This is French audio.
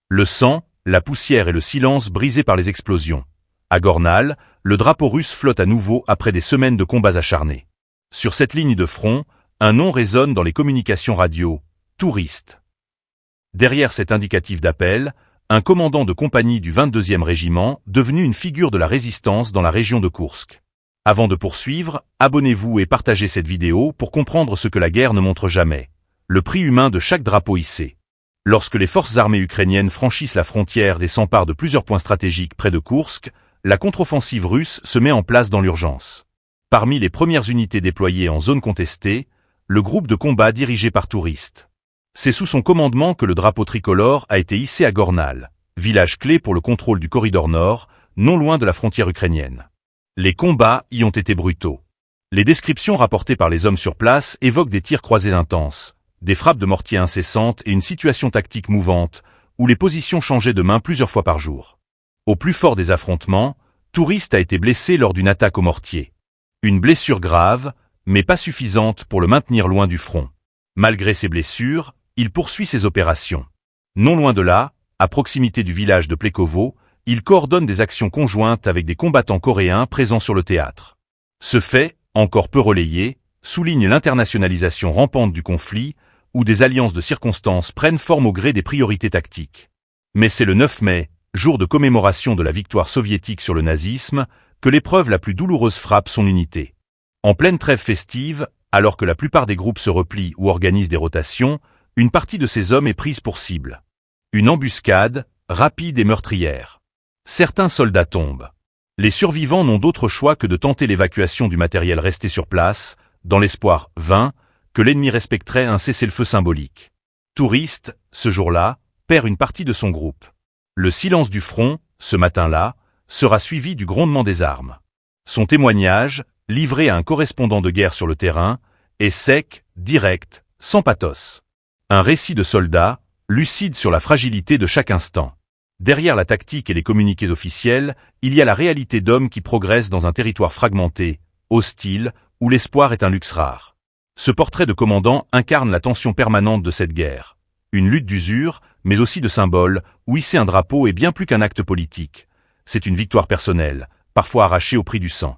Le sang, la poussière et le silence brisés par les explosions. À Gornal, le drapeau russe flotte à nouveau après des semaines de combats acharnés. Sur cette ligne de front, un nom résonne dans les communications radio, Touriste. Derrière cet indicatif d'appel, un commandant de compagnie du 22e régiment, devenu une figure de la résistance dans la région de Koursk. Avant de poursuivre, abonnez-vous et partagez cette vidéo pour comprendre ce que la guerre ne montre jamais. Le prix humain de chaque drapeau hissé. Lorsque les forces armées ukrainiennes franchissent la frontière et s'emparent de plusieurs points stratégiques près de Koursk, la contre-offensive russe se met en place dans l'urgence. Parmi les premières unités déployées en zone contestée, le groupe de combat dirigé par Touriste. C'est sous son commandement que le drapeau tricolore a été hissé à Gornal, village clé pour le contrôle du corridor nord, non loin de la frontière ukrainienne. Les combats y ont été brutaux. Les descriptions rapportées par les hommes sur place évoquent des tirs croisés intenses, des frappes de mortier incessantes et une situation tactique mouvante, où les positions changeaient de main plusieurs fois par jour. Au plus fort des affrontements, Touriste a été blessé lors d'une attaque au mortier. Une blessure grave, mais pas suffisante pour le maintenir loin du front. Malgré ces blessures, il poursuit ses opérations. Non loin de là, à proximité du village de Plekovo, il coordonne des actions conjointes avec des combattants coréens présents sur le théâtre. Ce fait, encore peu relayé, souligne l'internationalisation rampante du conflit, où des alliances de circonstances prennent forme au gré des priorités tactiques. Mais c'est le 9 mai, jour de commémoration de la victoire soviétique sur le nazisme, que l'épreuve la plus douloureuse frappe son unité. En pleine trêve festive, alors que la plupart des groupes se replient ou organisent des rotations, une partie de ces hommes est prise pour cible. Une embuscade, rapide et meurtrière. Certains soldats tombent. Les survivants n'ont d'autre choix que de tenter l'évacuation du matériel resté sur place, dans l'espoir vain que l'ennemi respecterait un cessez-le-feu symbolique. Touriste, ce jour-là, perd une partie de son groupe. Le silence du front, ce matin-là, sera suivi du grondement des armes. Son témoignage, livré à un correspondant de guerre sur le terrain, est sec, direct, sans pathos. Un récit de soldat, lucide sur la fragilité de chaque instant. Derrière la tactique et les communiqués officiels, il y a la réalité d'hommes qui progressent dans un territoire fragmenté, hostile, où l'espoir est un luxe rare. Ce portrait de commandant incarne la tension permanente de cette guerre. Une lutte d'usure, mais aussi de symboles, où hisser un drapeau est bien plus qu'un acte politique. C'est une victoire personnelle, parfois arrachée au prix du sang.